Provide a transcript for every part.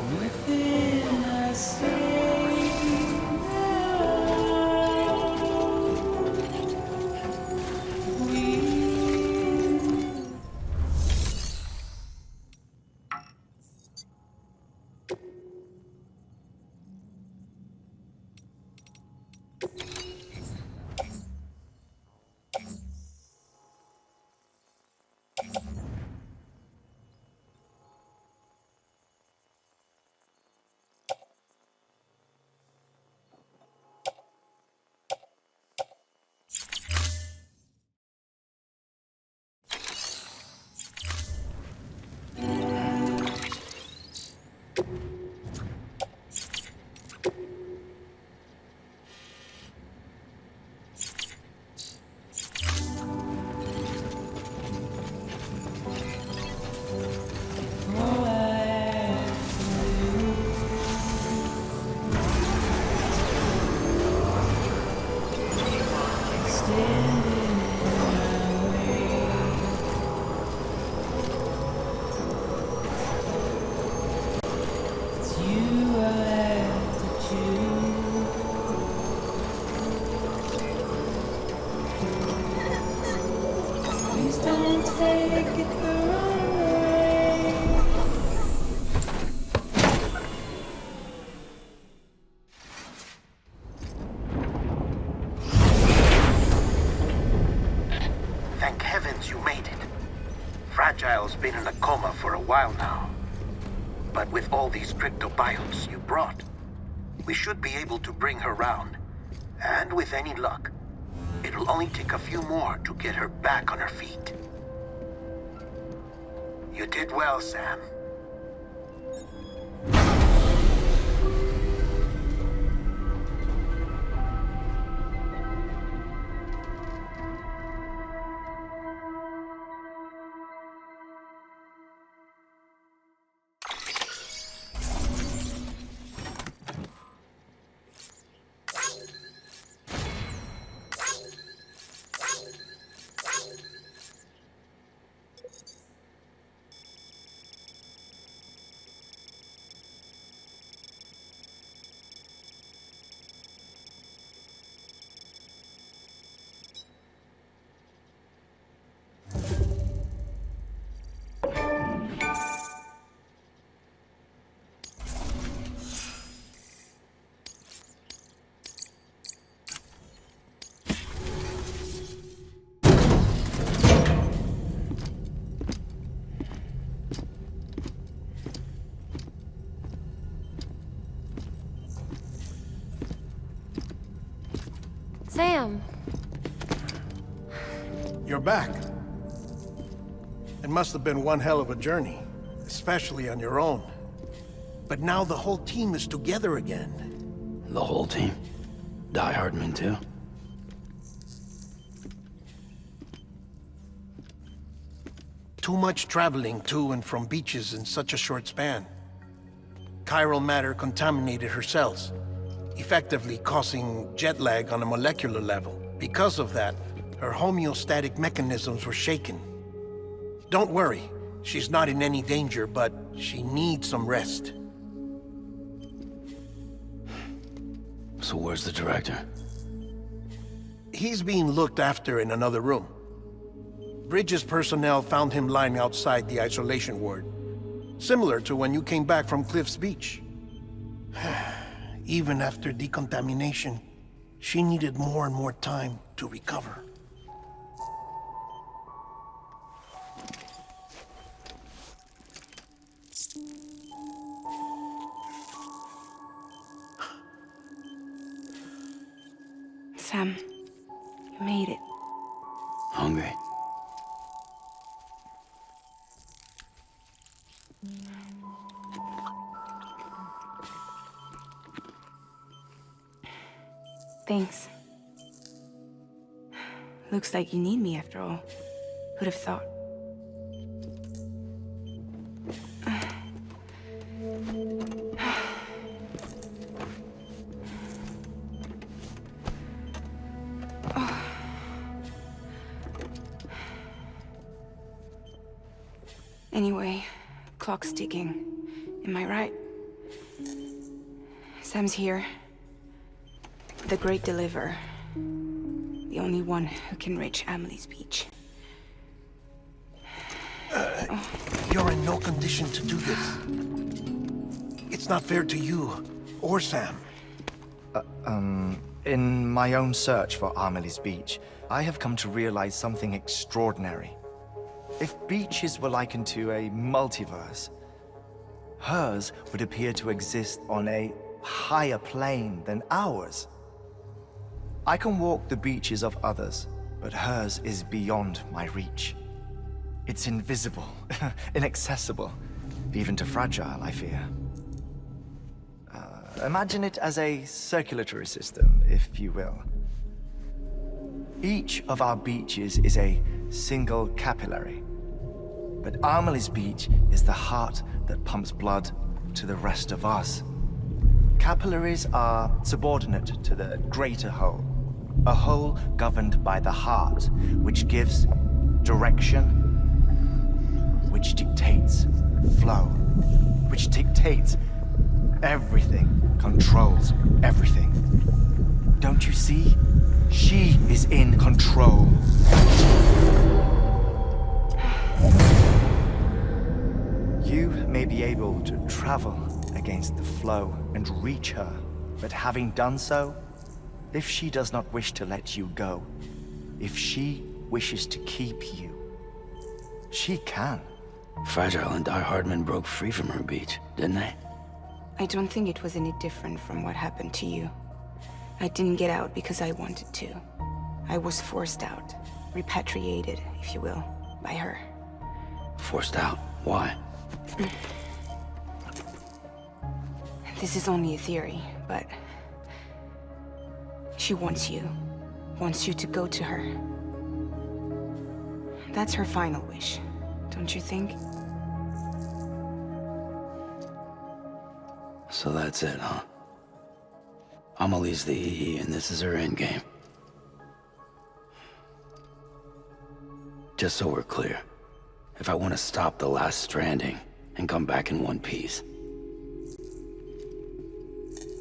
Within a same we please don't take it the wrong way. Thank heavens you made it. Fragile's been in a coma for a while now. But with all these cryptobiotes you brought, we should be able to bring her round. And with any luck, it'll only take a few more to get her back on her feet. You did well, Sam. Sam. You're back. It must have been one hell of a journey, especially on your own. But now the whole team is together again. The whole team? Die Hardman too? Too much traveling to and from beaches in such a short span. Chiral matter contaminated her cells, effectively causing jet lag on a molecular level. Because of that, her homeostatic mechanisms were shaken. Don't worry, she's not in any danger, but she needs some rest. So where's the director? He's being looked after in another room. Bridges personnel found him lying outside the isolation ward, similar to when you came back from Cliff's Beach. Even after decontamination, she needed more and more time to recover. Sam, you made it. Hungry? Thanks. Looks like you need me after all. Who'd have thought? Anyway, clock's ticking. Am I right? Sam's here. The Great Deliverer. The only one who can reach Amelie's beach. You're in no condition to do this. It's not fair to you or Sam. In my own search for Amelie's beach, I have come to realize something extraordinary. If beaches were likened to a multiverse, hers would appear to exist on a higher plane than ours. I can walk the beaches of others, but hers is beyond my reach. It's invisible, inaccessible, even to Fragile, I fear. Imagine it as a circulatory system, if you will. Each of our beaches is a single capillary. But Amelie's beach is the heart that pumps blood to the rest of us. Capillaries are subordinate to the greater whole. A whole governed by the heart, which gives direction, which dictates flow, which dictates everything, controls everything. Don't you see? She is in control. You may be able to travel against the flow and reach her, but having done so, if she does not wish to let you go, if she wishes to keep you, she can. Fragile and Die Hardman broke free from her beach, didn't they? I don't think it was any different from what happened to you. I didn't get out because I wanted to. I was forced out, repatriated, if you will, by her. Forced out? Why? This is only a theory, but she wants you to go to her. That's her final wish, don't you think? So that's it, huh? Amelie's the EE, and this is her endgame. Just so we're clear, if I want to stop the last Stranding and come back in one piece,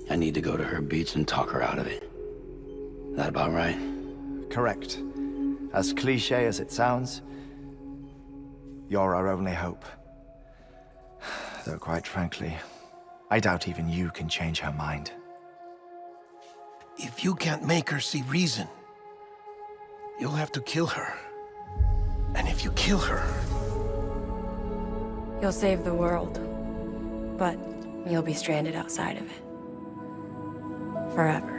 I need to go to her beach and talk her out of it. That about right? Correct. As cliché as it sounds, you're our only hope. Though quite frankly, I doubt even you can change her mind. If you can't make her see reason, you'll have to kill her. And if you kill her... You'll save the world, but you'll be stranded outside of it. Forever.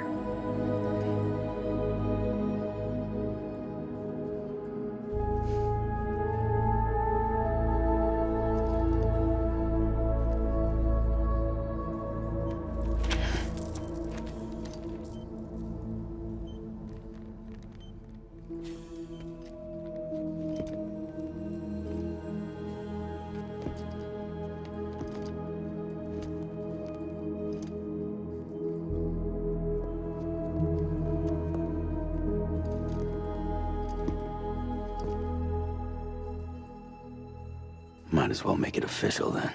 Might as well make it official then.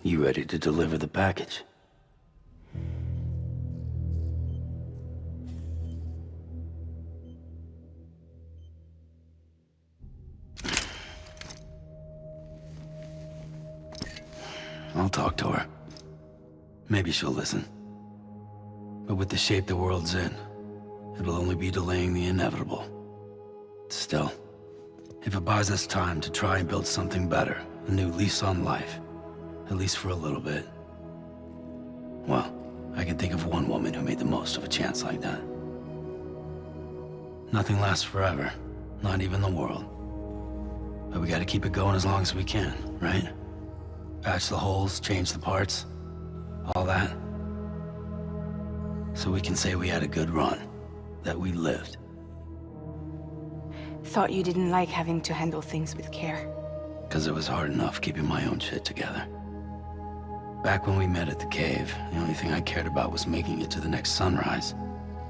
You ready to deliver the package? I'll talk to her. Maybe she'll listen. But with the shape the world's in, it'll only be delaying the inevitable. Still, if it buys us time to try and build something better, a new lease on life, at least for a little bit, well, I can think of one woman who made the most of a chance like that. Nothing lasts forever, not even the world. But we gotta keep it going as long as we can, right? Patch the holes, change the parts, all that. So we can say we had a good run, that we lived. Thought you didn't like having to handle things with care. 'Cause it was hard enough keeping my own shit together. Back when we met at the cave, the only thing I cared about was making it to the next sunrise.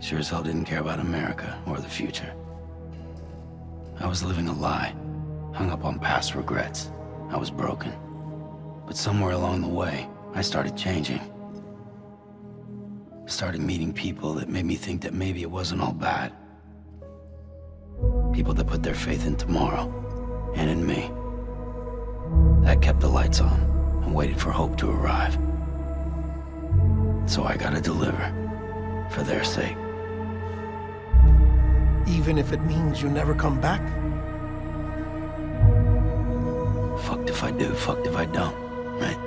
Sure as hell didn't care about America or the future. I was living a lie, hung up on past regrets. I was broken. But somewhere along the way, I started changing. Started meeting people that made me think that maybe it wasn't all bad. People that put their faith in tomorrow, and in me. That kept the lights on, and waited for hope to arrive. So I gotta deliver, for their sake. Even if it means you never come back? Fucked if I do, fucked if I don't, right?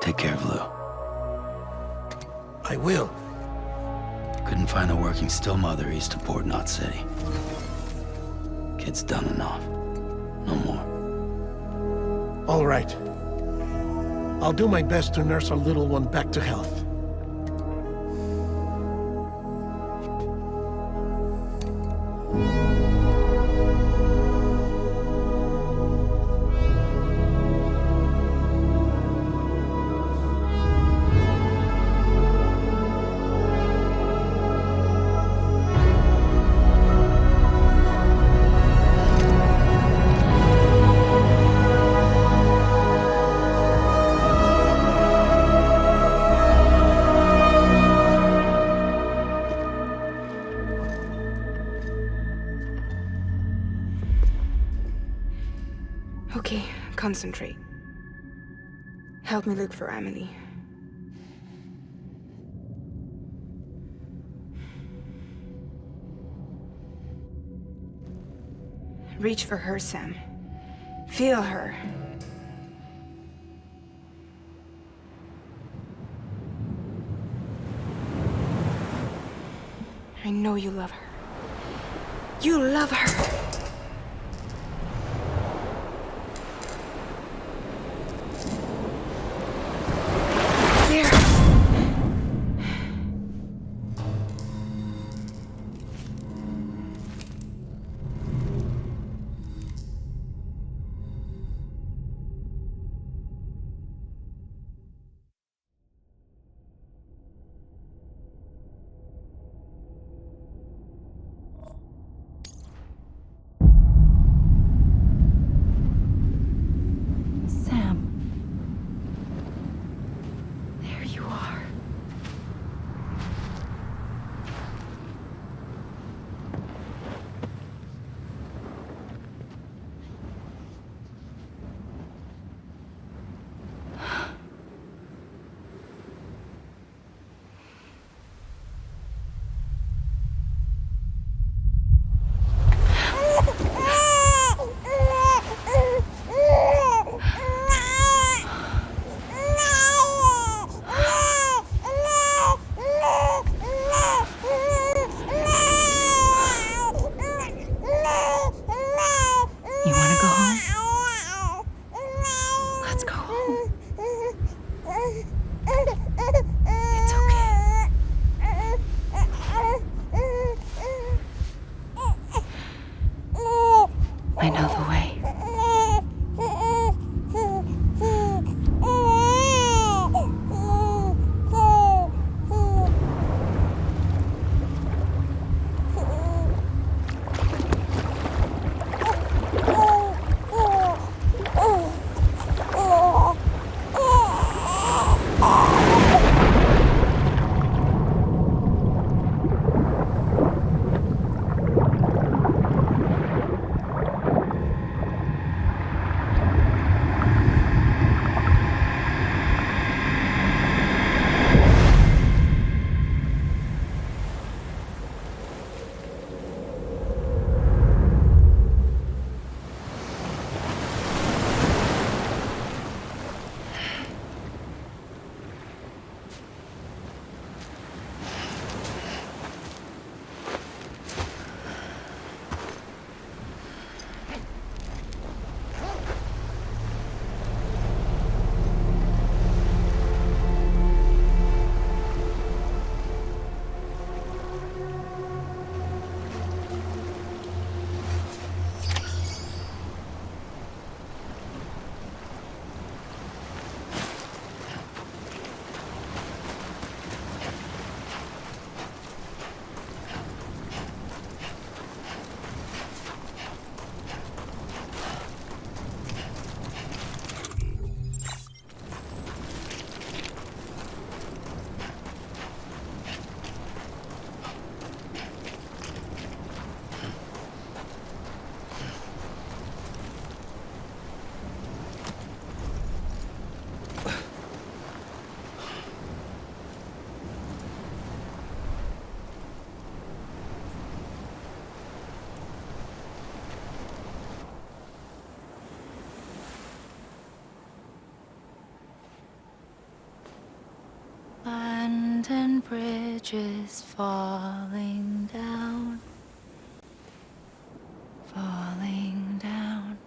Take care of Lou. I will. Couldn't find a working still mother east of Port Knot City. Kid's done enough. No more. All right. I'll do my best to nurse our little one back to health. Okay, concentrate. Help me look for Emily. Reach for her, Sam. Feel her. I know you love her. You love her! I know the way. bridges falling down, falling down,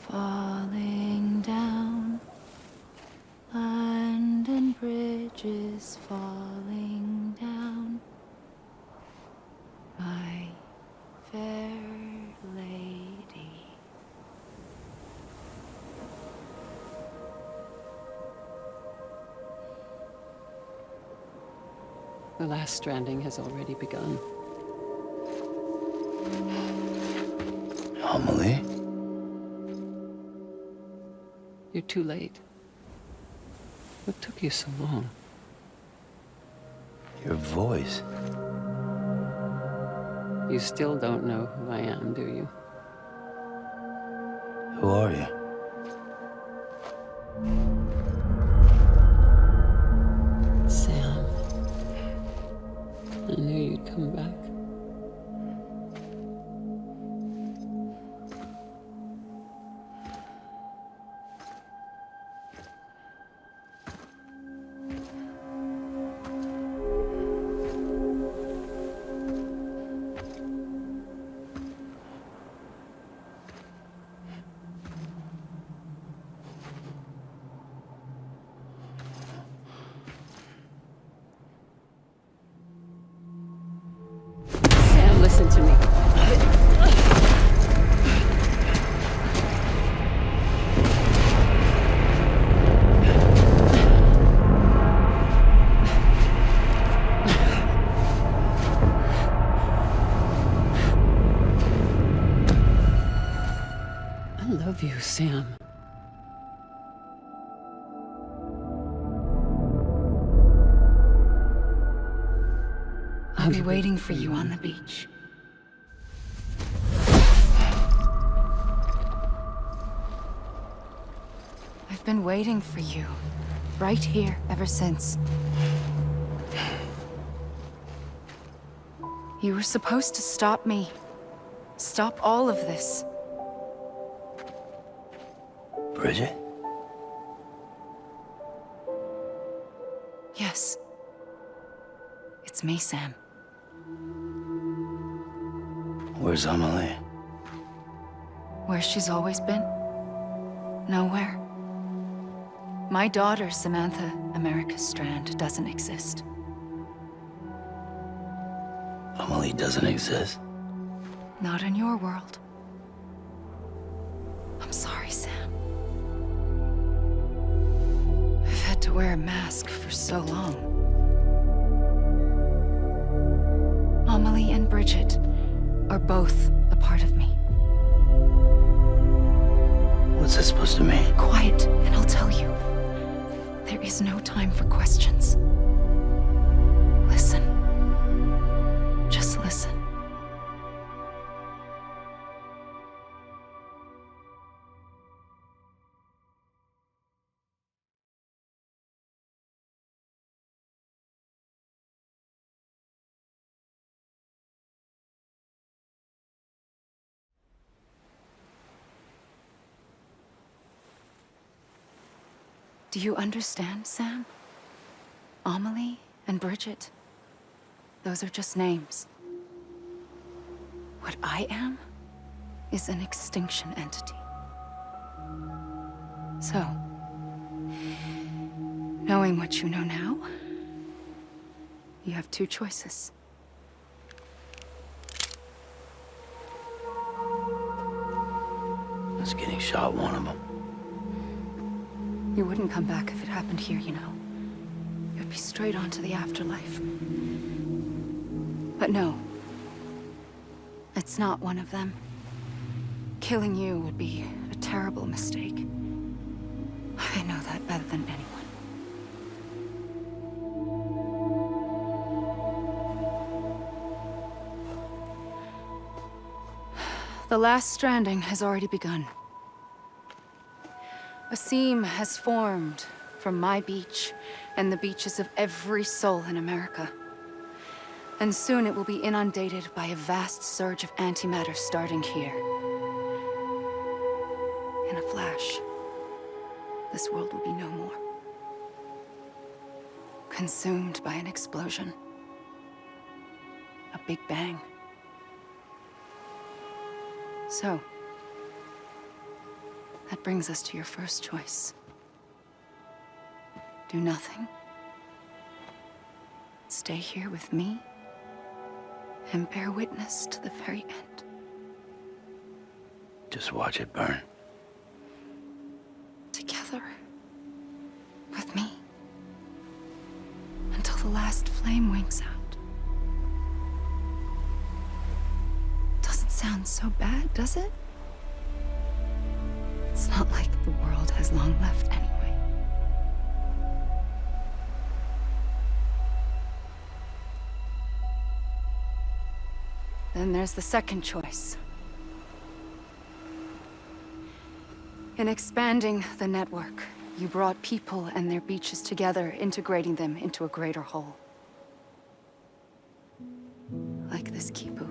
falling down. London Bridge is falling down, my fair lady. The last stranding has already begun. Amelie? You're too late. What took you so long? Your voice. You still don't know who I am, do you? Who are you? Sam. I knew you'd come back. Sam, listen to me. I love you, Sam. I'll be waiting for you on the beach. I've been waiting for you, right here, ever since. You were supposed to stop me. Stop all of this. Bridget? Yes. It's me, Sam. Where's Amelie? Where she's always been? Nowhere. My daughter, Samantha America Strand, doesn't exist. Amelie doesn't exist? Not in your world. I'm sorry, Sam. I've had to wear a mask for so long. Amelie and Bridget are both a part of me. What's that supposed to mean? Quiet, and I'll tell you. There is no time for questions. Listen. Just listen. Do you understand, Sam? Amelie and Bridget, those are just names. What I am is an extinction entity. So, knowing what you know now, you have two choices. Is getting shot one of them? You wouldn't come back if it happened here, you know. You'd be straight on to the afterlife. But no. It's not one of them. Killing you would be a terrible mistake. I know that better than anyone. The last stranding has already begun. A seam has formed from my beach and the beaches of every soul in America. And soon it will be inundated by a vast surge of antimatter starting here. In a flash, this world will be no more. consumed by an explosion. A big bang. So, that brings us to your first choice. Do nothing. Stay here with me and bear witness to the very end. Just watch it burn. Together. With me. Until the last flame winks out. Doesn't sound so bad, does it? It's not like the world has long left anyway. Then there's the second choice. In expanding the network, you brought people and their beaches together, integrating them into a greater whole. Like this Kipu.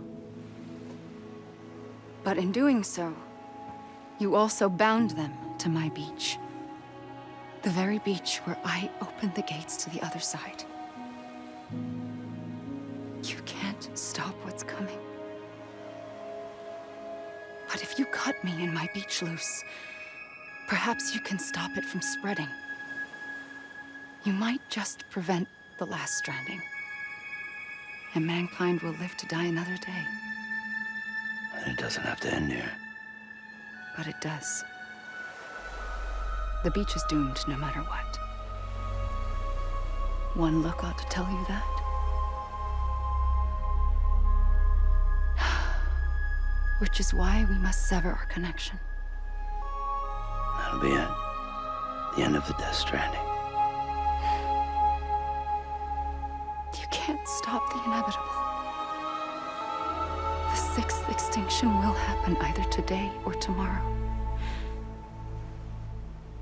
But in doing so, you also bound them to my beach. The very beach where I opened the gates to the other side. You can't stop what's coming. But if you cut me and my beach loose, perhaps you can stop it from spreading. You might just prevent the last stranding. And mankind will live to die another day. And it doesn't have to end here. But it does. The beach is doomed no matter what. One look ought to tell you that. Which is why we must sever our connection. That'll be it. The end of the Death Stranding. You can't stop the inevitable. The sixth extinction will happen either today or tomorrow.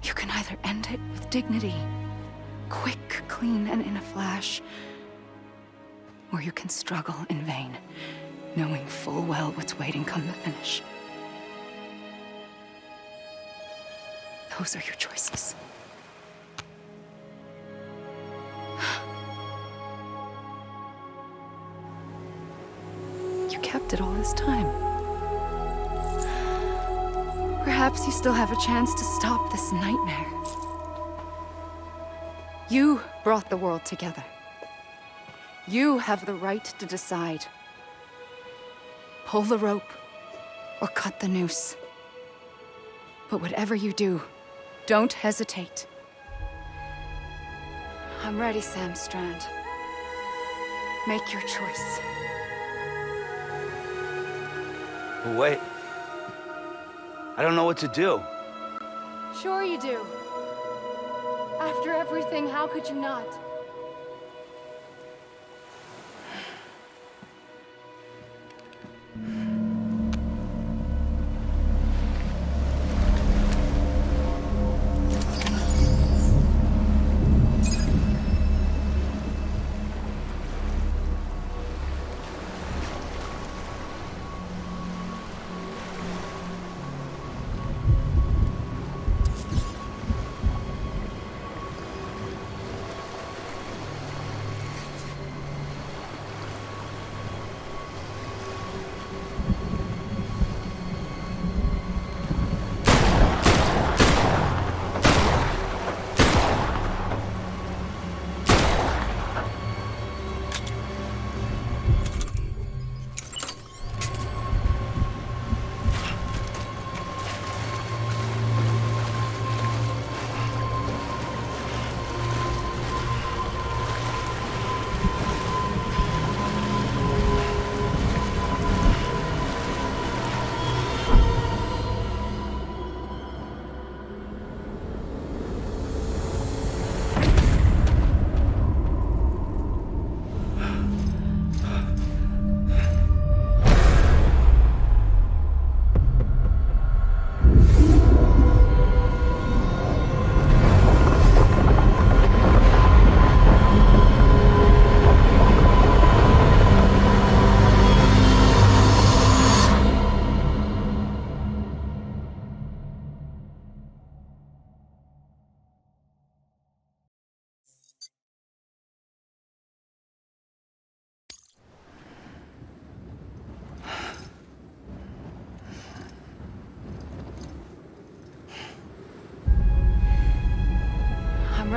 You can either end it with dignity, quick, clean, and in a flash, or you can struggle in vain, knowing full well what's waiting come the finish. Those are your choices. You kept it all this time. Perhaps you still have a chance to stop this nightmare. You brought the world together. You have the right to decide. Pull the rope, or cut the noose. But whatever you do, don't hesitate. I'm ready, Sam Strand. Make your choice. But wait. I don't know what to do. Sure you do. After everything, how could you not?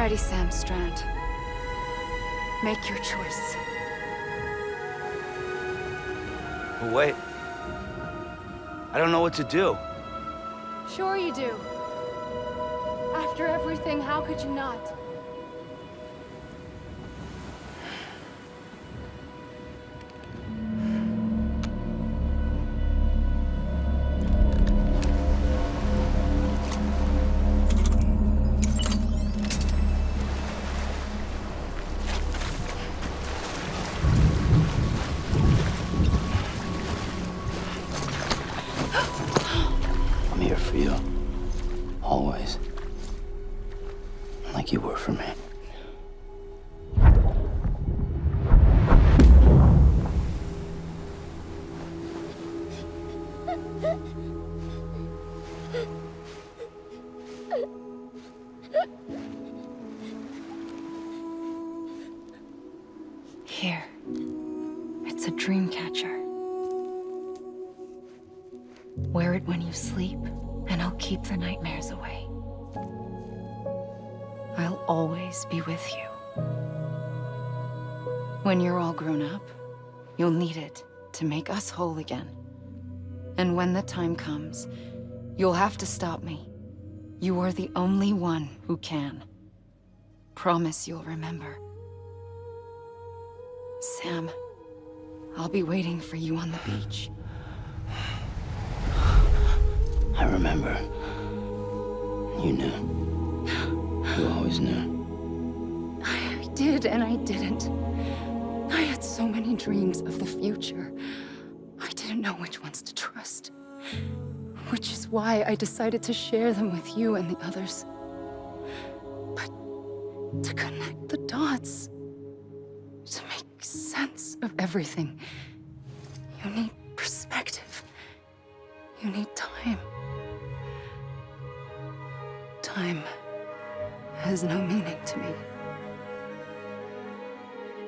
ready, Sam Strand. Make your choice. But wait. I don't know what to do. Sure you do. After everything, how could you not? I'm here for you. Always. Like you were for me. Here. It's a dream catcher. Wear it when you sleep, and I'll keep the nightmares away. I'll always be with you. When you're all grown up, you'll need it to make us whole again. And when the time comes, you'll have to stop me. You are the only one who can. Promise you'll remember. Sam, I'll be waiting for you on the beach. I remember. You knew. You always knew. I did and I didn't. I had so many dreams of the future. I didn't know which ones to trust. Which is why I decided to share them with you and the others. But to connect the dots, to make sense of everything, you need perspective. You need time. Time has no meaning to me.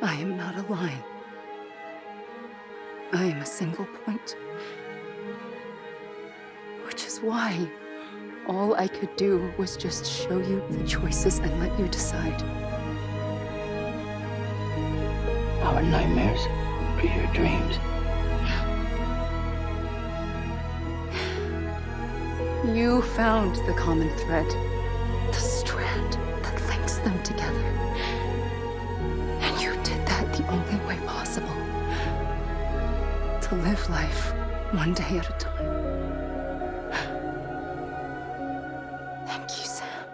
I am not a line. I am a single point. Which is why all I could do was just show you the choices and let you decide. Our nightmares are your dreams. You found the common thread, the strand that links them together. And you did that the only way possible. To live life one day at a time. Thank you, Sam.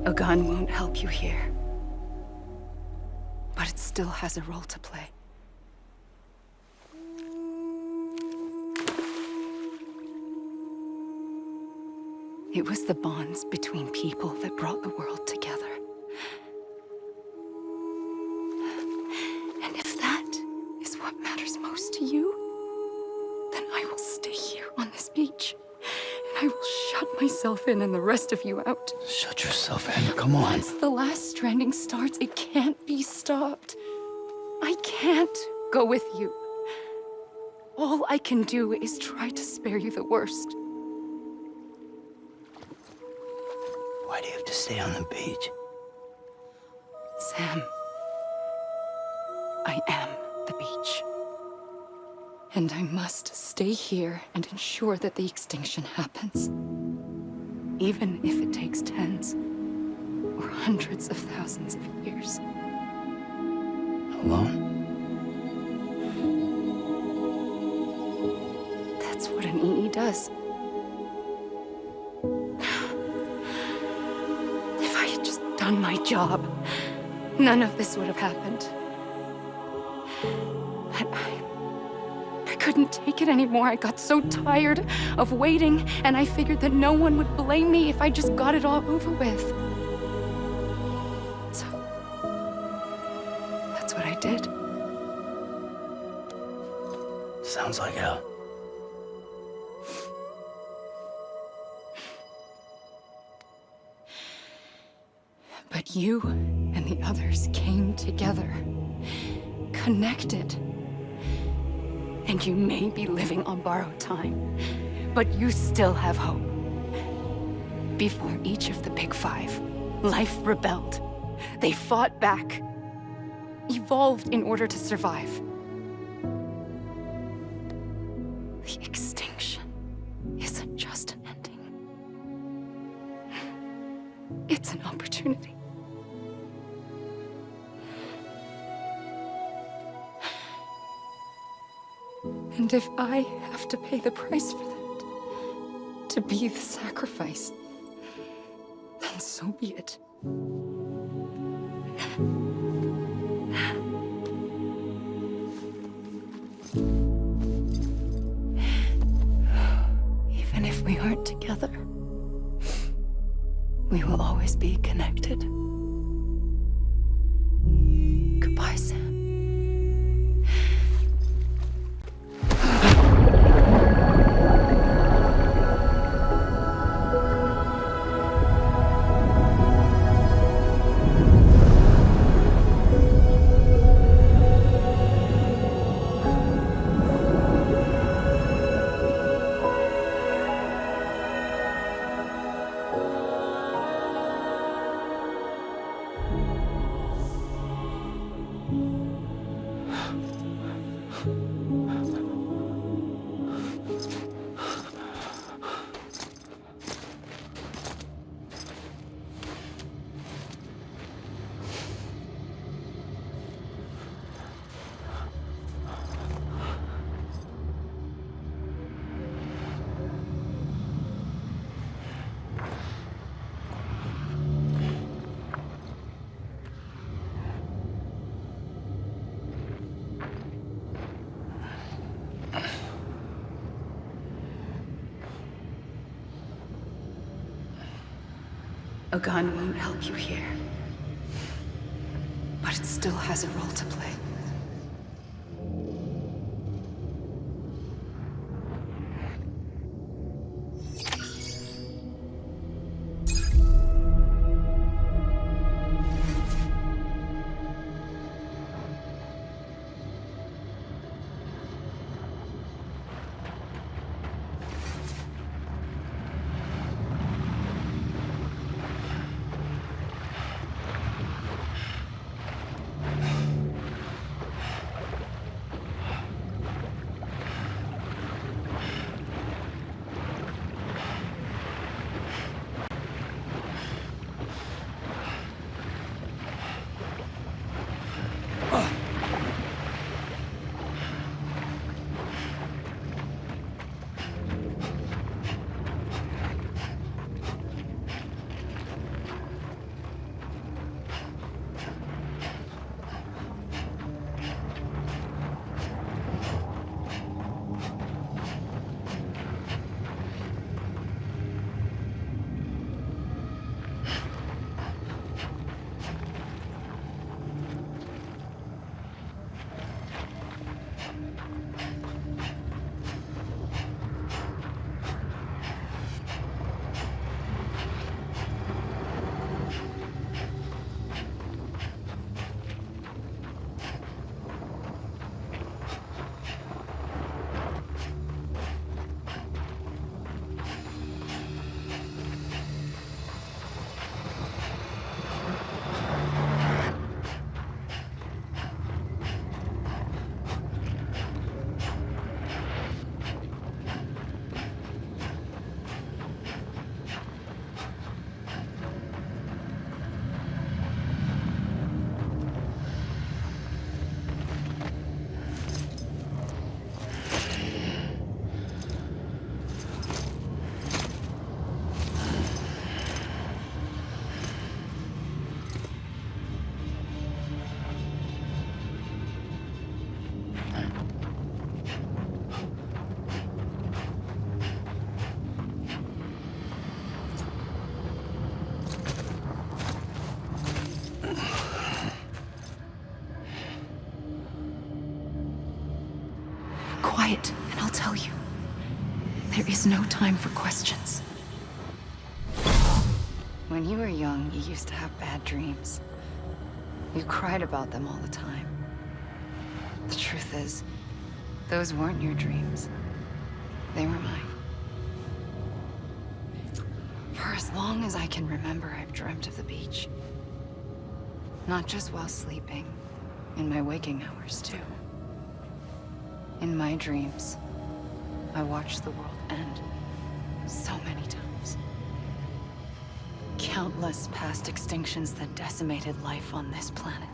A gun won't help you here. But it still has a role to play. It was the bonds between people that brought the world together. And if that is what matters most to you, then I will stay here on this beach. And I will shut myself in and the rest of you out. Shut yourself in. Come on. Once the last stranding starts, it can't be stopped. I can't go with you. All I can do is try to spare you the worst. Why do you have to stay on the beach? Sam, I am the beach. And I must stay here and ensure that the extinction happens. Even if it takes tens or hundreds of thousands of years. Alone? That's what an EE does. If I had just done my job, none of this would have happened. But I couldn't take it anymore. I got so tired of waiting, and I figured that no one would blame me if I just got it all over with. So, that's what I did. Sounds like hell. But you and the others came together, connected, And you may be living on borrowed time, but you still have hope. Before each of the Big Five, life rebelled. They fought back, evolved in order to survive. The extinction isn't just an ending. It's an opportunity. And if I have to pay the price for that, to be the sacrifice, then so be it. Even if we aren't together, we will always be connected. Goodbye, Sam. A gun won't help you here, but it still has a role to play. Quiet, and I'll tell you. There is no time for questions. When you were young, you used to have bad dreams. You cried about them all the time. The truth is, Those weren't your dreams. They were mine. For as long as I can remember, I've dreamt of the beach. Not just while sleeping, in my waking hours, too. In my dreams, I watched the world end so many times. Countless past extinctions that decimated life on this planet.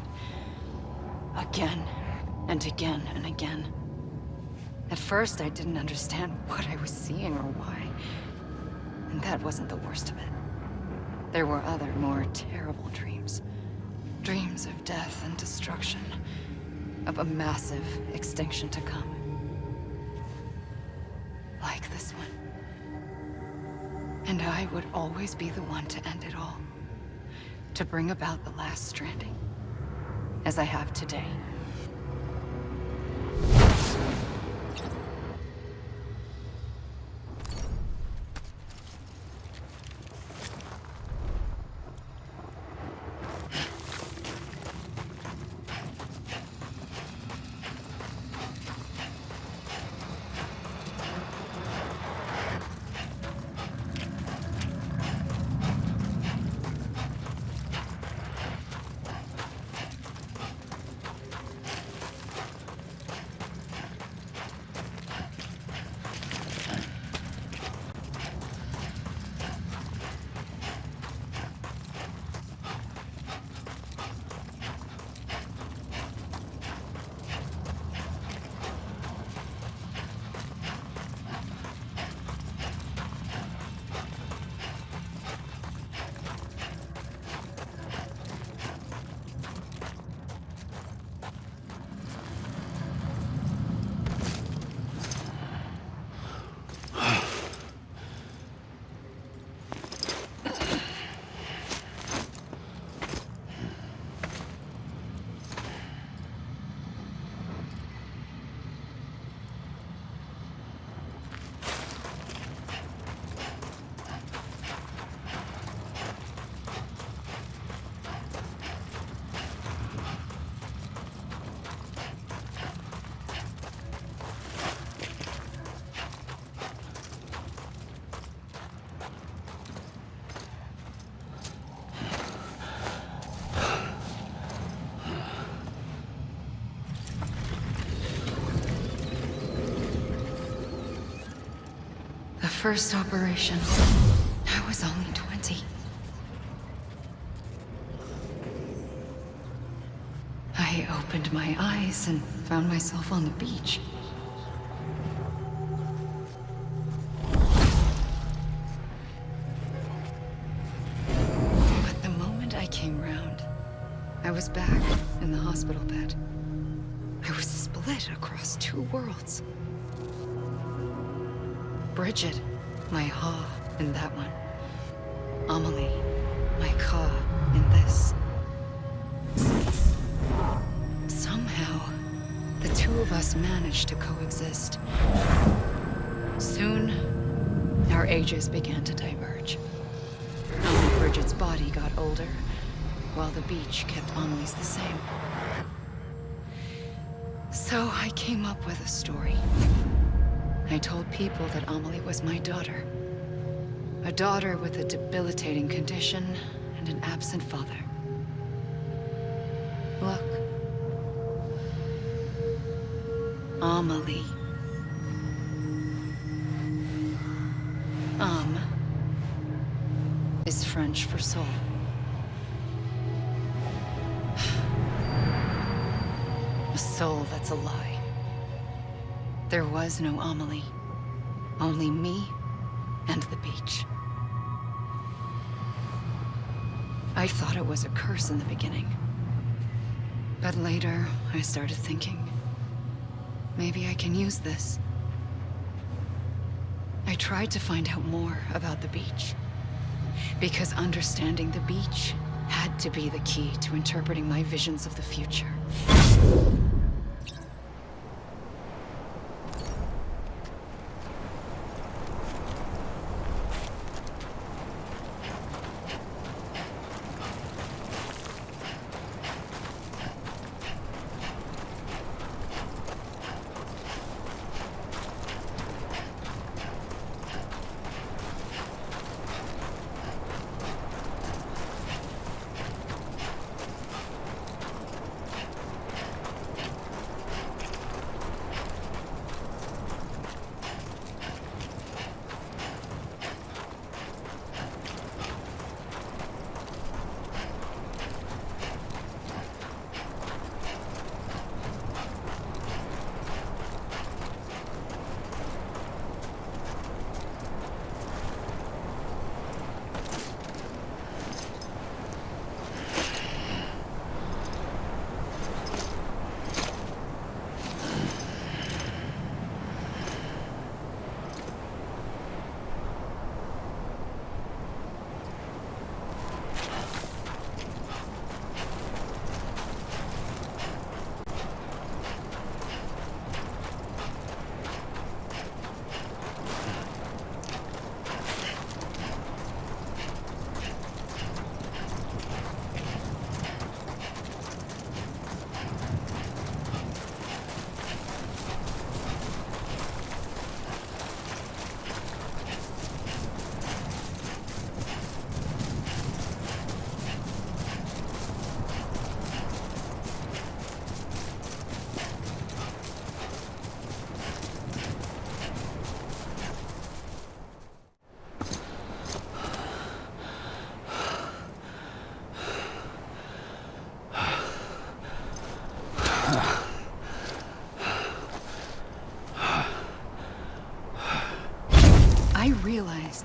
Again, and again, and again. At first, I didn't understand what I was seeing or why. And that wasn't the worst of it. There were other, more terrible dreams. Dreams of death and destruction. Of a massive extinction to come. Like this one. And I would always be the one to end it all. To bring about the last stranding. As I have today. First operation, I was only 20. I opened my eyes and found myself on the beach. But the moment I came round, I was back in the hospital bed. I was split across two worlds. Bridget, my Ha in that one. Amelie, my Ka in this. Somehow, the two of us managed to coexist. Soon, our ages began to diverge. Only Bridget's body got older, while the beach kept Amelie's the same. So I came up with a story. I told people that Amelie was my daughter. A daughter with a debilitating condition and an absent father. Look. Amelie. Âme is French for soul. A soul that's a lie. There was no Amelie. Only me and the beach. I thought it was a curse in the beginning. But later, I started thinking, maybe I can use this. I tried to find out more about the beach. Because understanding the beach had to be the key to interpreting my visions of the future.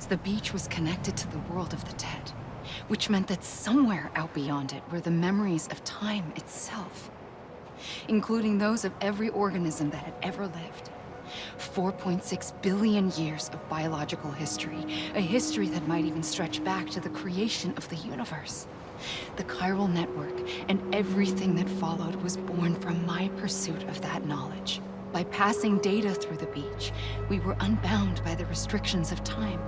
the beach was connected to the world of the dead, which meant that somewhere out beyond it were the memories of time itself, including those of every organism that had ever lived. 4.6 billion years of biological history, a history that might even stretch back to the creation of the universe. The chiral network and everything that followed was born from my pursuit of that knowledge. By passing data through the beach, we were unbound by the restrictions of time.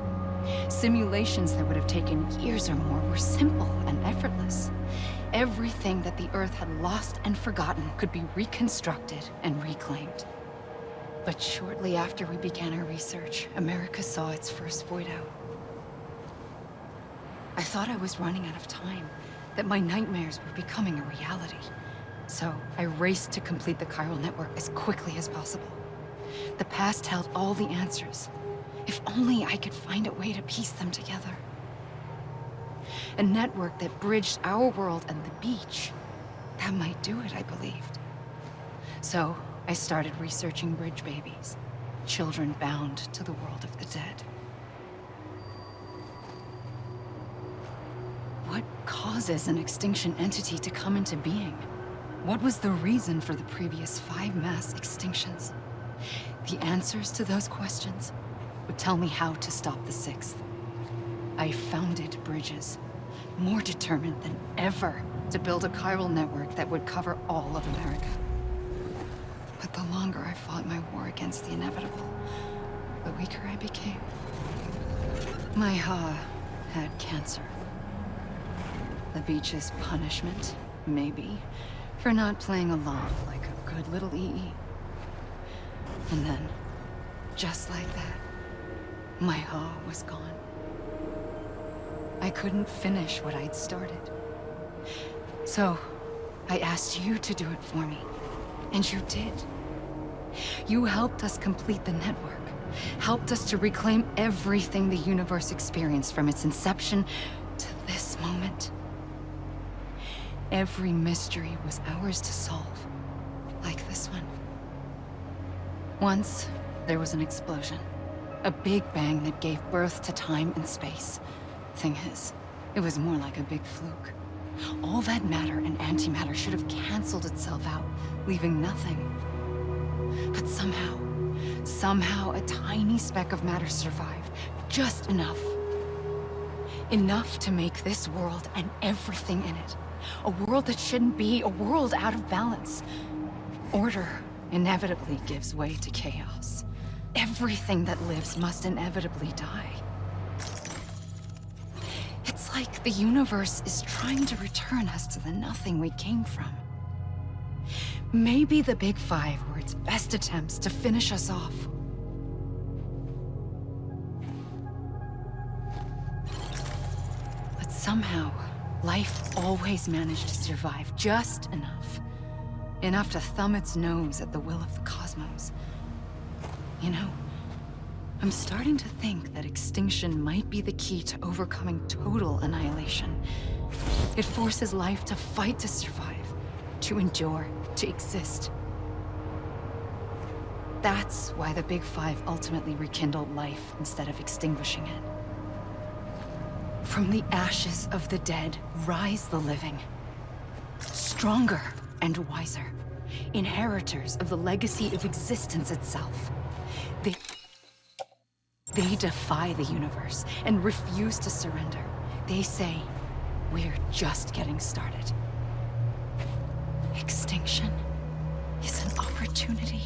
Simulations that would have taken years or more were simple and effortless. Everything that the Earth had lost and forgotten could be reconstructed and reclaimed. But shortly after we began our research, America saw its first void out. I thought I was running out of time, that my nightmares were becoming a reality. So I raced to complete the chiral network as quickly as possible. The past held all the answers. If only I could find a way to piece them together. A network that bridged our world and the beach. That might do it, I believed. So I started researching bridge babies, children bound to the world of the dead. What causes an extinction entity to come into being? What was the reason for the previous 5 mass extinctions? The answers to those questions would tell me how to stop the 6th. I founded bridges, more determined than ever to build a chiral network that would cover all of America. But the longer I fought my war against the inevitable, the weaker I became. My Ha had cancer. The beach's punishment, maybe, for not playing along like a good little EE. And then, just like that, my Ha was gone. I couldn't finish what I'd started. So, I asked you to do it for me, and you did. You helped us complete the network, helped us to reclaim everything the universe experienced from its inception to this moment. Every mystery was ours to solve, like this one. Once, there was an explosion. A big bang that gave birth to time and space. Thing is, it was more like a big fluke. All that matter and antimatter should have canceled itself out, leaving nothing. But somehow a tiny speck of matter survived. Just enough. Enough to make this world and everything in it. A world that shouldn't be, a world out of balance. Order inevitably gives way to chaos. Everything that lives must inevitably die. It's like the universe is trying to return us to the nothing we came from. Maybe the Big Five were its best attempts to finish us off. But somehow, life always managed to survive just enough. Enough to thumb its nose at the will of the cosmos. You know, I'm starting to think that extinction might be the key to overcoming total annihilation. It forces life to fight to survive, to endure, to exist. That's why the Big Five ultimately rekindled life instead of extinguishing it. From the ashes of the dead rise the living. Stronger and wiser. Inheritors of the legacy of existence itself. They defy the universe and refuse to surrender. They say, we're just getting started. Extinction is an opportunity.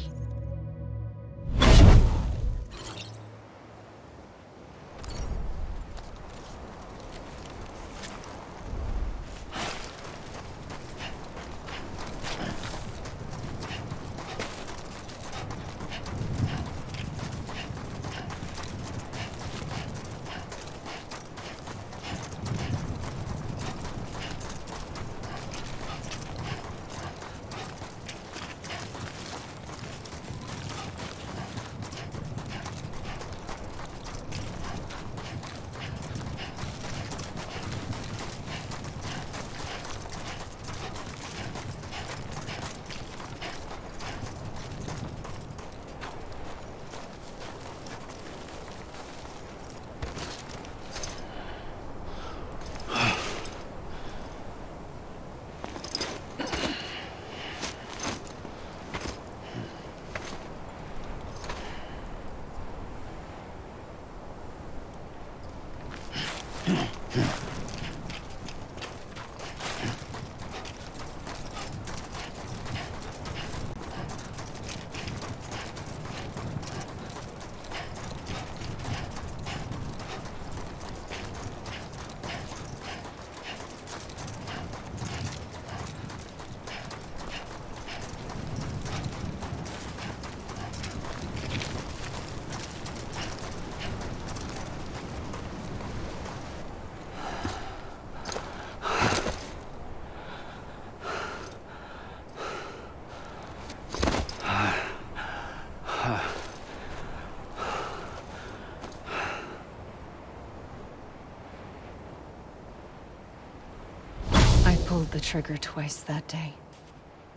I pulled the trigger twice that day.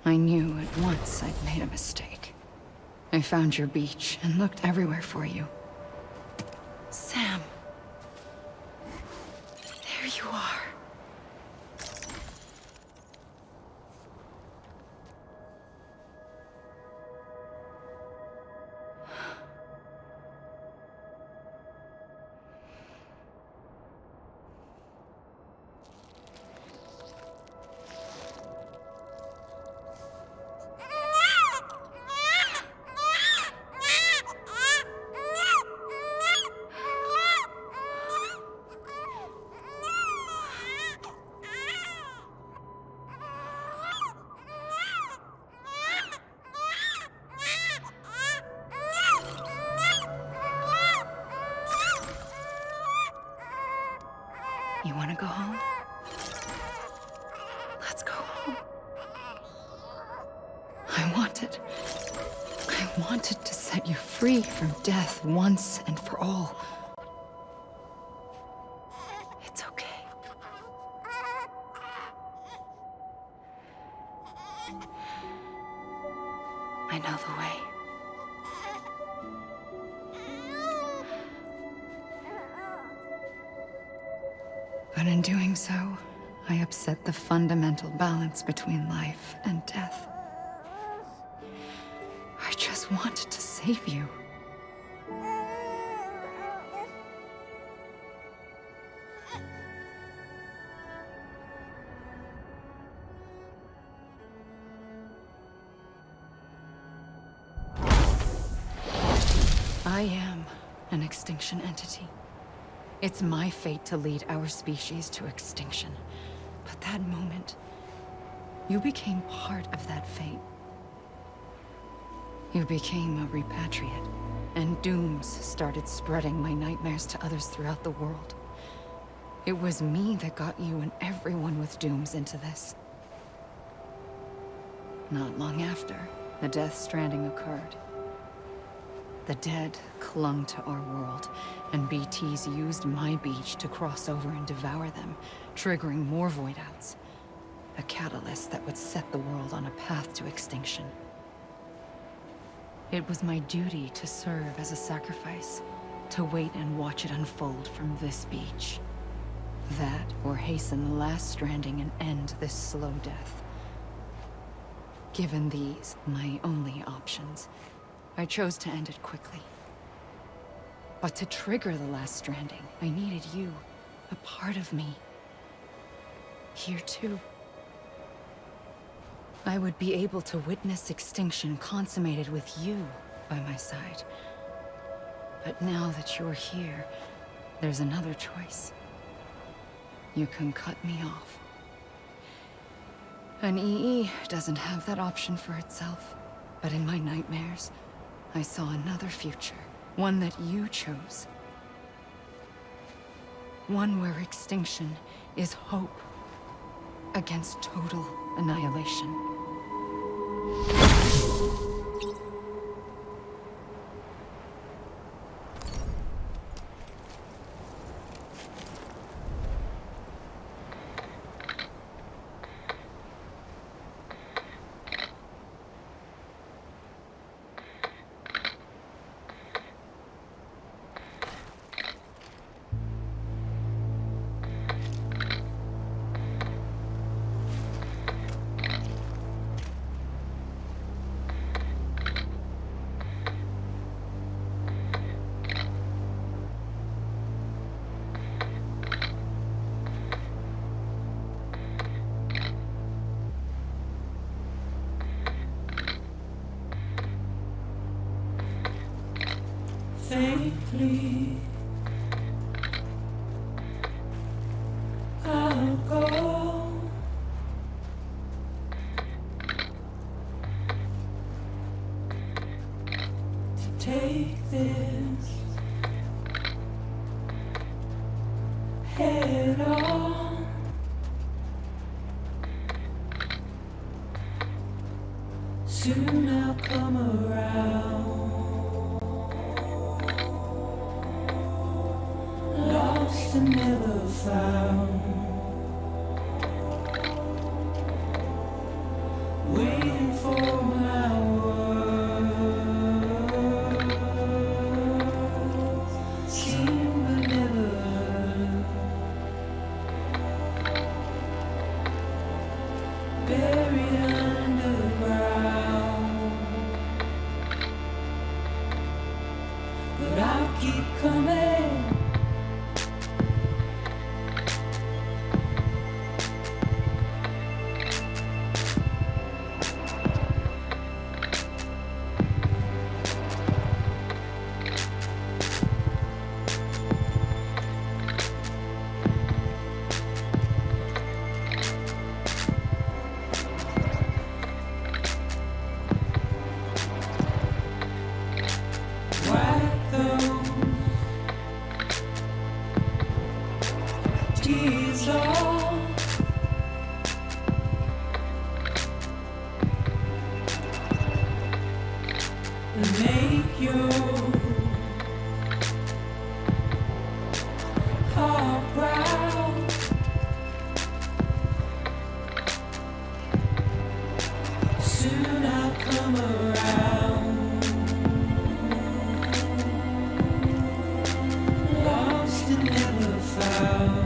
I knew at once I'd made a mistake. I found your beach and looked everywhere for you. Sam. There you are. You want to go home? Let's go home. I wanted to set you free from death once and for all. It's okay. I know the way. But in doing so, I upset the fundamental balance between life and death. I just wanted to save you. I am an extinction entity. It's my fate to lead our species to extinction. But that moment, you became part of that fate. You became a repatriate, and dooms started spreading my nightmares to others throughout the world. It was me that got you and everyone with dooms into this. Not long after, the Death Stranding occurred. The dead clung to our world, and BTs used my beach to cross over and devour them, triggering more void-outs. A catalyst that would set the world on a path to extinction. It was my duty to serve as a sacrifice, to wait and watch it unfold from this beach. That, or hasten the last stranding and end this slow death. Given these, my only options, I chose to end it quickly. But to trigger the last stranding, I needed you, a part of me. Here too. I would be able to witness extinction consummated with you by my side. But now that you're here, there's another choice. You can cut me off. An EE doesn't have that option for itself. But in my nightmares, I saw another future. One that you chose. One where extinction is hope against total annihilation. softly. I'll go. To take this head on. Soon I'll come around. Lost and never found. Waiting for my words. Seen but never heard. Buried underground. But I'll keep coming. Wipe those tears off. And make your heart proud. Soon I'll come around. Lost and never found.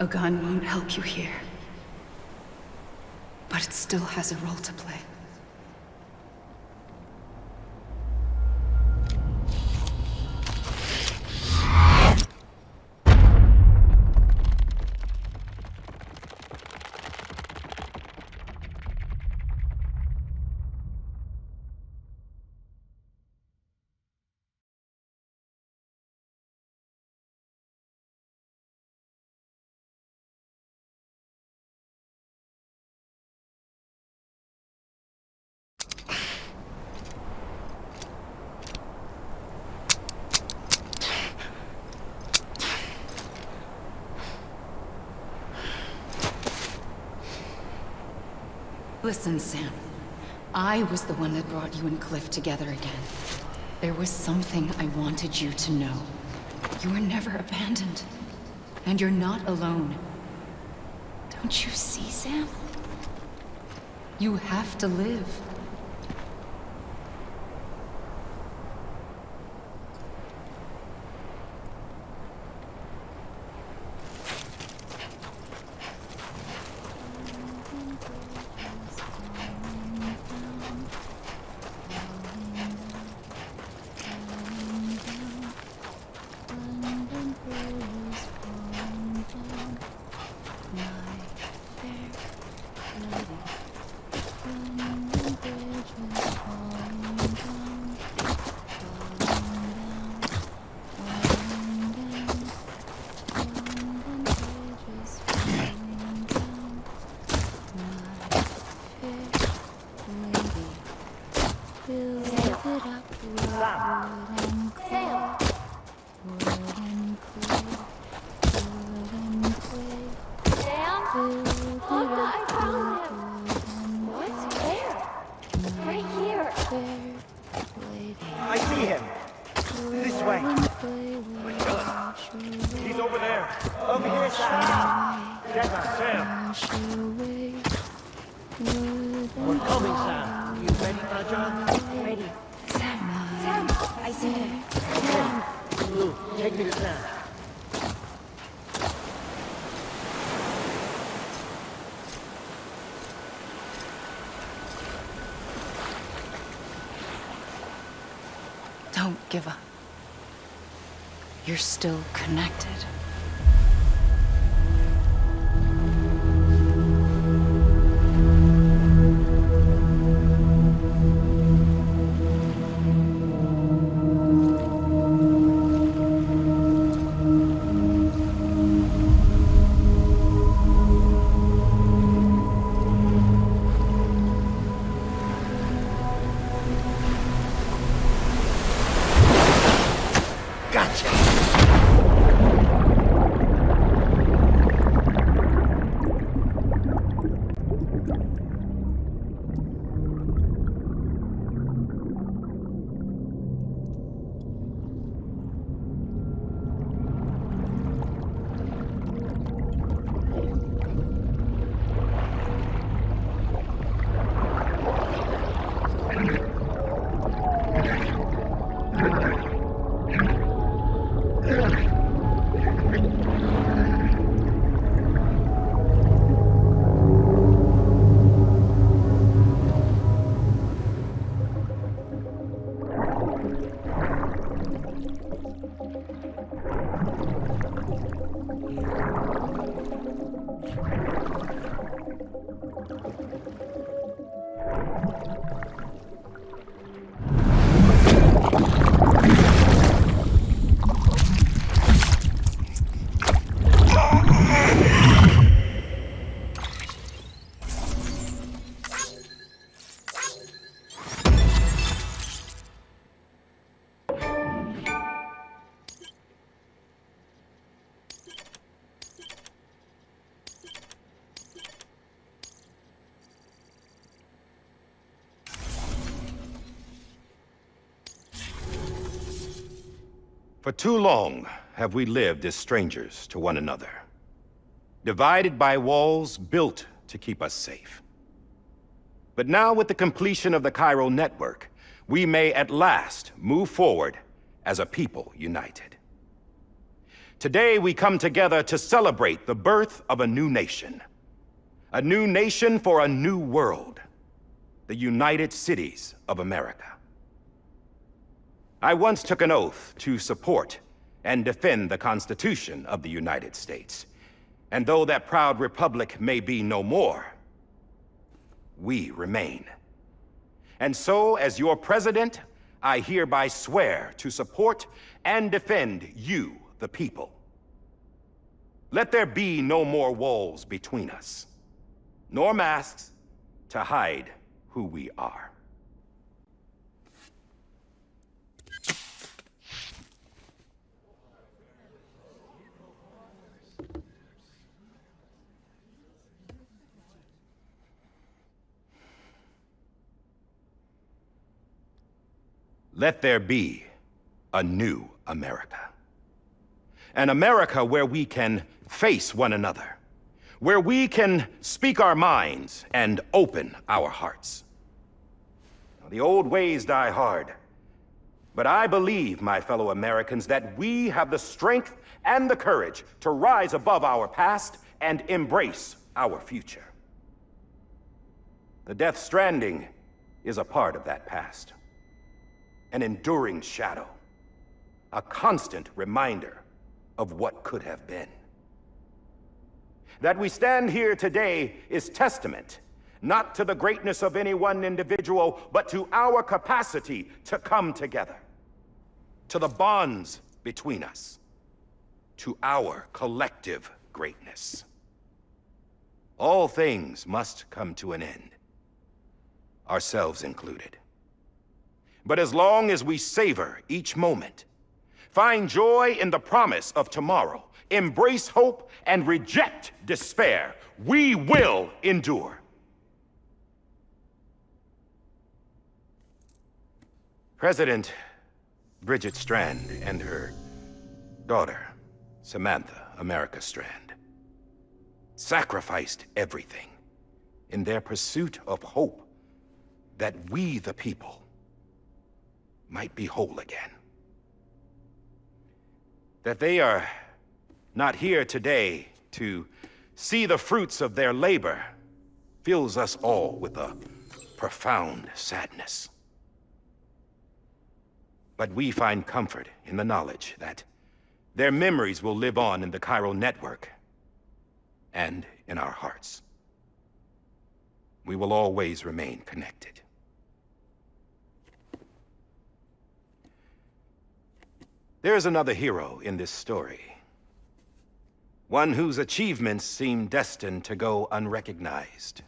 A gun won't help you here. But it still has a role to play. Listen, Sam. I was the one that brought you and Cliff together again. There was something I wanted you to know. You were never abandoned. And you're not alone. Don't you see, Sam? You have to live. I see him. This way. He's over there. Over here, Sam. Sam. We're coming, Sam. You ready, Rajan? Ready. Sam, I see him. Sam. Blue, take me to Sam. Don't give up. You're still connected. For too long have we lived as strangers to one another, divided by walls built to keep us safe. But now, with the completion of the Chiral network, we may at last move forward as a people united. Today we come together to celebrate the birth of a new nation. A new nation for a new world. The United Cities of America. I once took an oath to support and defend the Constitution of the United States. And though that proud republic may be no more, we remain. And so, as your president, I hereby swear to support and defend you, the people. Let there be no more walls between us, nor masks to hide who we are. Let there be a new America. An America where we can face one another, where we can speak our minds and open our hearts. The old ways die hard, but I believe, my fellow Americans, that we have the strength and the courage to rise above our past and embrace our future. The Death Stranding is a part of that past. An enduring shadow, a constant reminder of what could have been. That we stand here today is testament, not to the greatness of any one individual, but to our capacity to come together, to the bonds between us, to our collective greatness. All things must come to an end, ourselves included. But as long as we savor each moment, find joy in the promise of tomorrow, embrace hope, and reject despair, we will endure. President Bridget Strand and her daughter, Samantha America Strand, sacrificed everything in their pursuit of hope that we, the people, might be whole again. That they are not here today to see the fruits of their labor fills us all with a profound sadness. But we find comfort in the knowledge that their memories will live on in the chiral network and in our hearts. We will always remain connected. There's another hero in this story. One whose achievements seem destined to go unrecognized.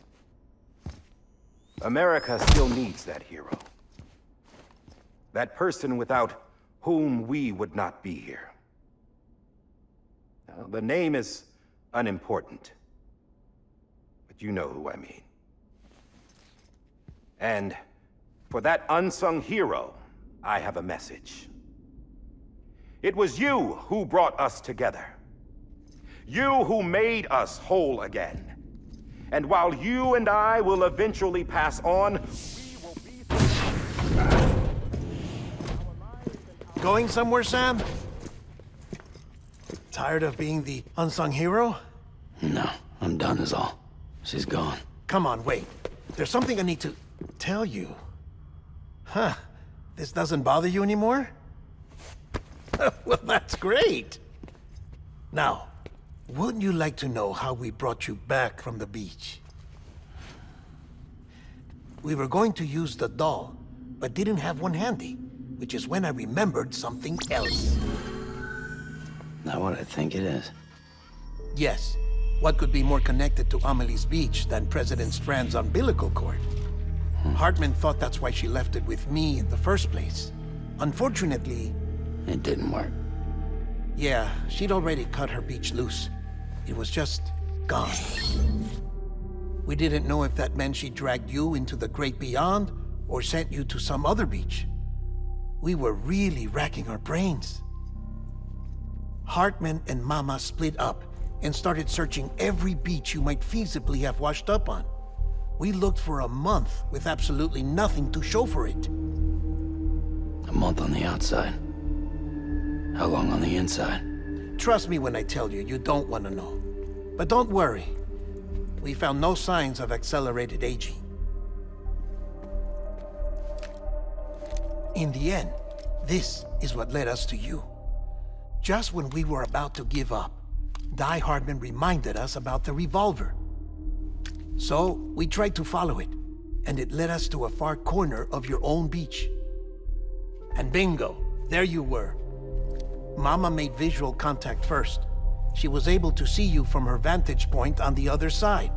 America still needs that hero. That person without whom we would not be here. Now, the name is unimportant, but you know who I mean. And for that unsung hero, I have a message. It was you who brought us together. You who made us whole again. And while you and I will eventually pass on, we will be... Going somewhere, Sam? Tired of being the unsung hero? No, I'm done is all. She's gone. Come on, wait. There's something I need to tell you. Huh. This doesn't bother you anymore? Well, that's great. Now, wouldn't you like to know how we brought you back from the beach? We were going to use the doll, but didn't have one handy, which is when I remembered something else. Not what I think it is. Yes. What could be more connected to Amelie's beach than President Strand's umbilical cord? Hartman thought that's why she left it with me in the first place. Unfortunately... It didn't work. Yeah, she'd already cut her beach loose. It was just gone. We didn't know if that meant she dragged you into the great beyond or sent you to some other beach. We were really racking our brains. Hartman and Mama split up and started searching every beach you might feasibly have washed up on. We looked for a month with absolutely nothing to show for it. A month on the outside. How long on the inside? Trust me when I tell you, you don't want to know. But don't worry. We found no signs of accelerated aging. In the end, this is what led us to you. Just when we were about to give up, Die Hardman reminded us about the revolver. So, we tried to follow it, and it led us to a far corner of your own beach. And bingo, there you were. Mama made visual contact first. She was able to see you from her vantage point on the other side.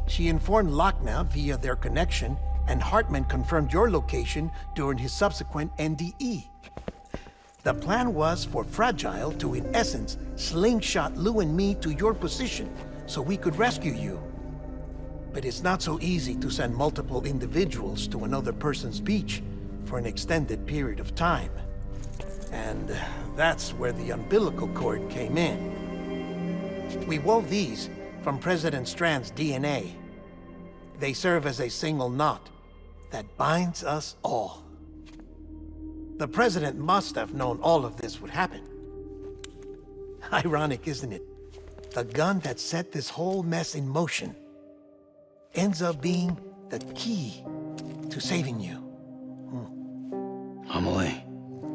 She informed Lochna via their connection, and Hartman confirmed your location during his subsequent NDE. The plan was for Fragile to, in essence, slingshot Lou and me to your position so we could rescue you. But it's not so easy to send multiple individuals to another person's beach for an extended period of time. And that's where the umbilical cord came in. We wove these from President Strand's DNA. They serve as a single knot that binds us all. The President must have known all of this would happen. Ironic, isn't it? The gun that set this whole mess in motion ends up being the key to saving you. Amelie,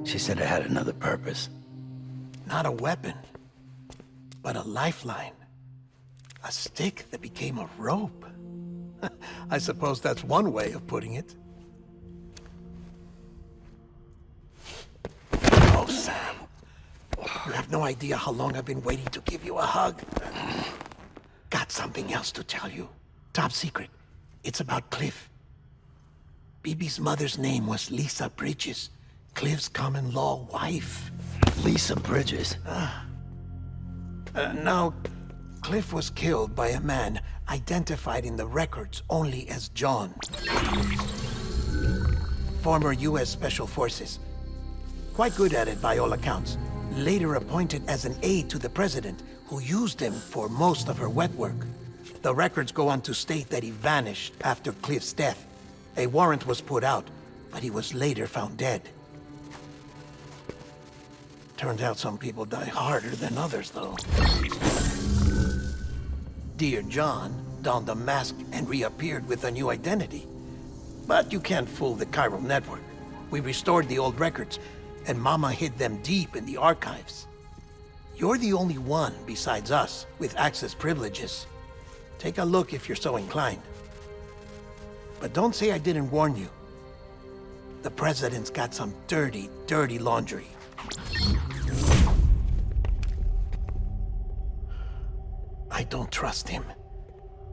she said it had another purpose. Not a weapon, but a lifeline. A stick that became a rope. I suppose that's one way of putting it. Oh, Sam. You have no idea how long I've been waiting to give you a hug. Got something else to tell you. Top secret. It's about Cliff. Bibi's mother's name was Lisa Bridges, Cliff's common-law wife. Lisa Bridges? Now, Cliff was killed by a man identified in the records only as John. Former U.S. Special Forces. Quite good at it by all accounts. Later appointed as an aide to the president, who used him for most of her wet work. The records go on to state that he vanished after Cliff's death. A warrant was put out, but he was later found dead. Turned out some people die harder than others, though. Dear John donned a mask and reappeared with a new identity. But you can't fool the chiral network. We restored the old records, and Mama hid them deep in the archives. You're the only one, besides us, with access privileges. Take a look if you're so inclined. But don't say I didn't warn you. The President's got some dirty, dirty laundry. I don't trust him,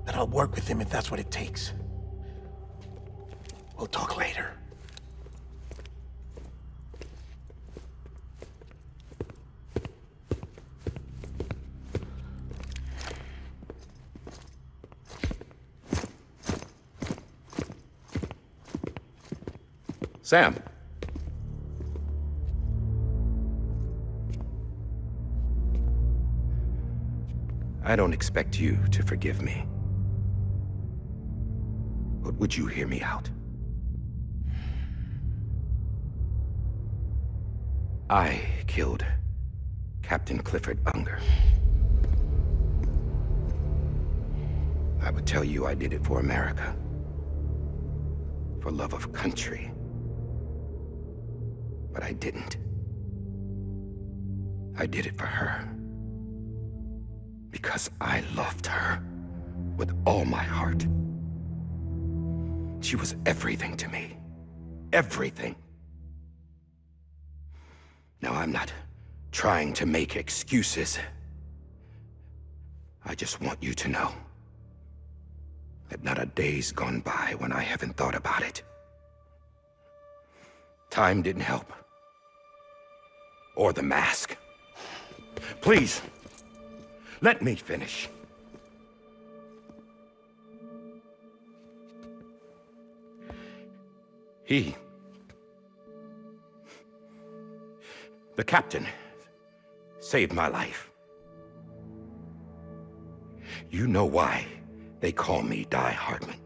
but I'll work with him if that's what it takes. We'll talk later. Sam. I don't expect you to forgive me. But would you hear me out? I killed Captain Clifford Unger. I would tell you I did it for America. For love of country. But I didn't. I did it for her. Because I loved her with all my heart. She was everything to me. Everything. Now, I'm not trying to make excuses. I just want you to know that not a day's gone by when I haven't thought about it. Time didn't help. Or the mask. Please, let me finish. The captain, saved my life. You know why they call me Die Hardman.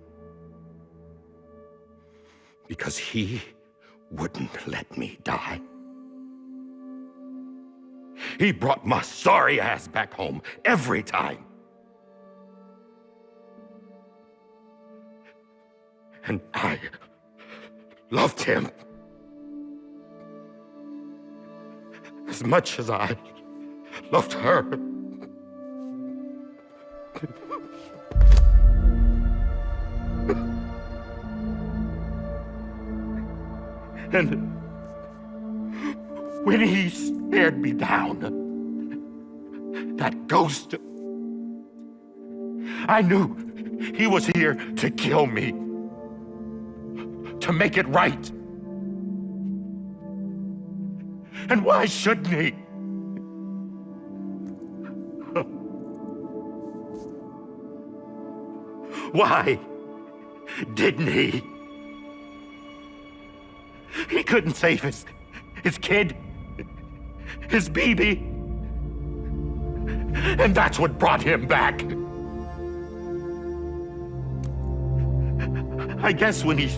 Because he wouldn't let me die. He brought my sorry ass back home every time. And I loved him as much as I loved her. And when he stared me down, that ghost, I knew he was here to kill me, to make it right. And why shouldn't he? Why didn't he? He couldn't save his kid, his baby. And that's what brought him back. I guess when he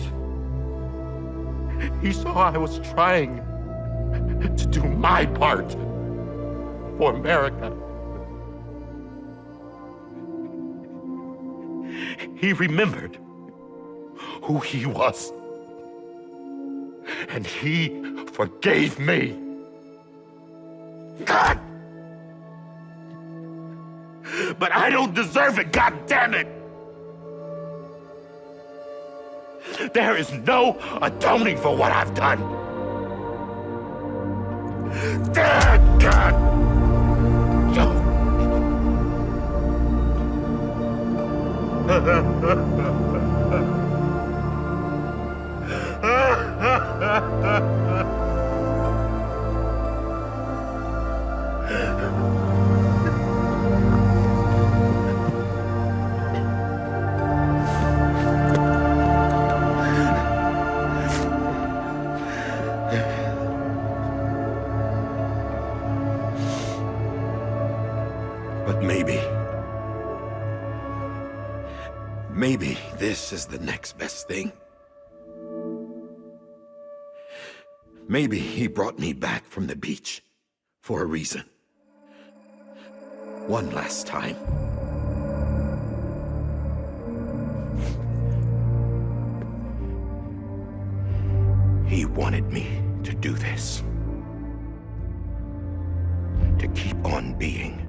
saw I was trying to do my part for America, he remembered who he was. And he forgave me. God! But I don't deserve it, God damn it! There is no atoning for what I've done. God! But maybe this is the next best thing. Maybe he brought me back from the beach for a reason. One last time. He wanted me to do this. To keep on being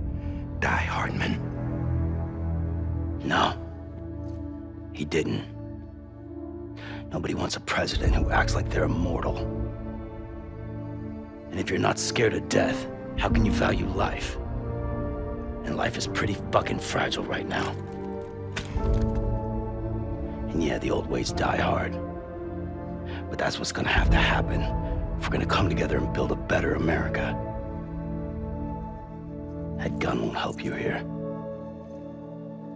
Die Hardman. No. He didn't. Nobody wants a president who acts like they're immortal. And if you're not scared of death, how can you value life? And life is pretty fucking fragile right now. And yeah, the old ways die hard. But that's what's gonna have to happen if we're gonna come together and build a better America. That gun won't help you here.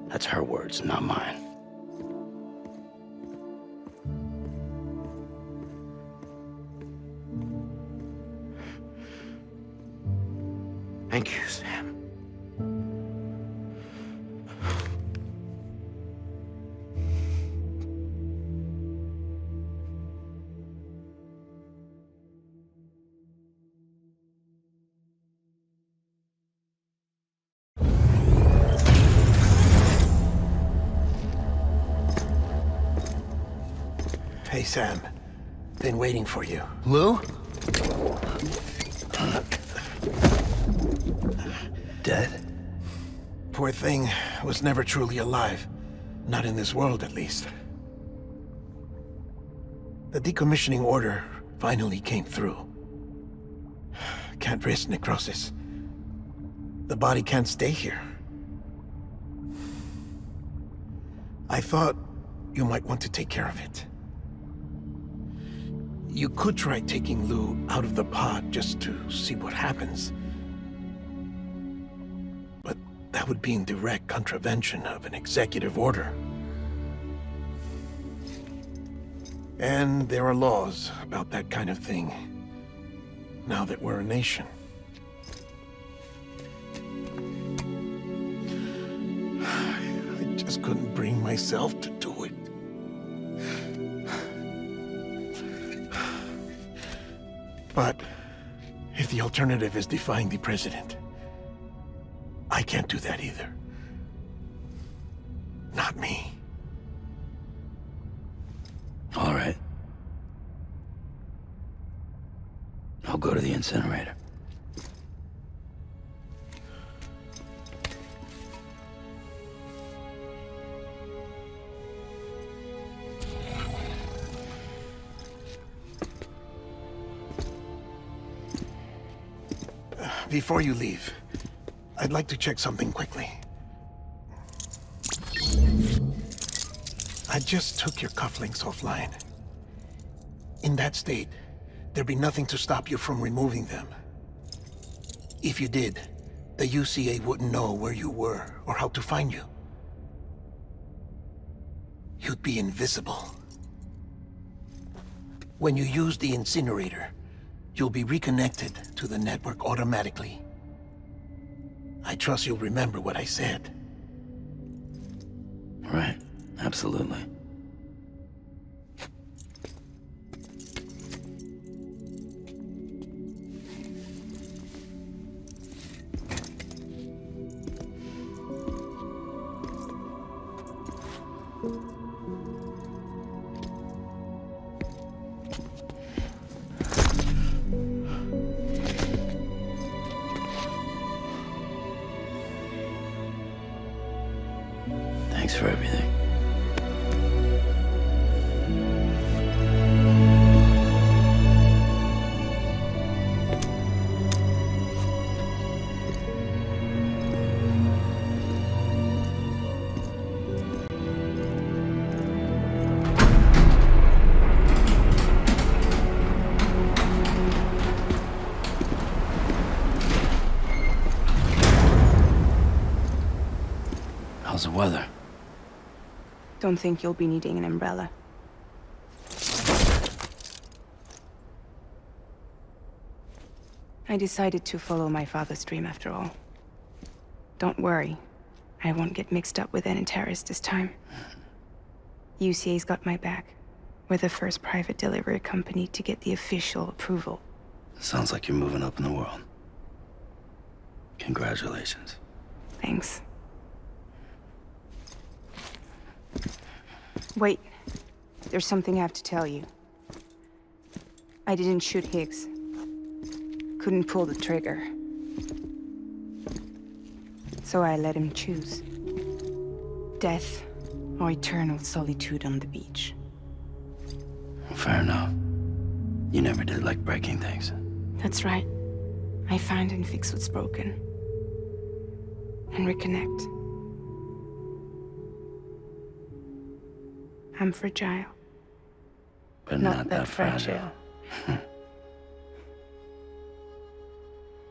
That's her words, not mine. Thank you, Sam. Hey, Sam. Been waiting for you. Lou? Dead? Poor thing was never truly alive. Not in this world, at least. The decommissioning order finally came through. Can't risk necrosis. The body can't stay here. I thought you might want to take care of it. You could try taking Lou out of the pod just to see what happens. But that would be in direct contravention of an executive order. And there are laws about that kind of thing, now that we're a nation. I just couldn't bring myself to do it. But if If the alternative is defying the president, I can't do that either. Not me. All right. I'll go to the incinerator. Before you leave, I'd like to check something quickly. I just took your cufflinks offline. In that state, there'd be nothing to stop you from removing them. If you did, the UCA wouldn't know where you were or how to find you. You'd be invisible. When you use the incinerator, you'll be reconnected to the network automatically. I trust you'll remember what I said. Right. Absolutely. Thanks for everything. How's the weather? Don't think you'll be needing an umbrella. I decided to follow my father's dream after all. Don't worry, I won't get mixed up with any terrorists this time. UCA's got my back. We're the first private delivery company to get the official approval. Sounds like you're moving up in the world. Congratulations. Thanks. Wait, there's something I have to tell you. I didn't shoot Higgs. Couldn't pull the trigger. So I let him choose. Death or eternal solitude on the beach. Fair enough. You never did like breaking things. That's right. I find and fix what's broken. And reconnect. I'm fragile. But not that fragile.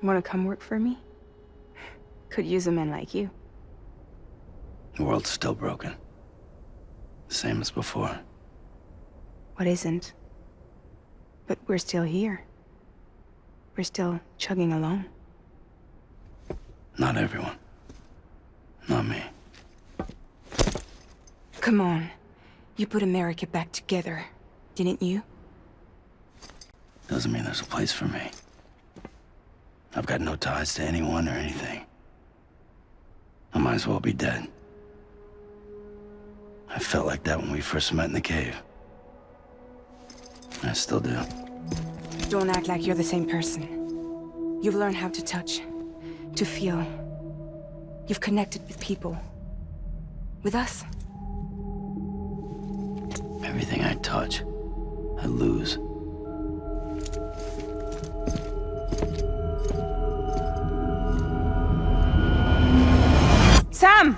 Wanna come work for me? Could use a man like you. The world's still broken. Same as before. What isn't? But we're still here. We're still chugging along. Not everyone. Not me. Come on. You put America back together, didn't you? Doesn't mean there's a place for me. I've got no ties to anyone or anything. I might as well be dead. I felt like that when we first met in the cave. I still do. Don't act like you're the same person. You've learned how to touch, to feel. You've connected with people. With us. Everything I touch, I lose. Sam!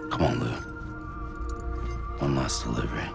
Come on, Lou. One last delivery.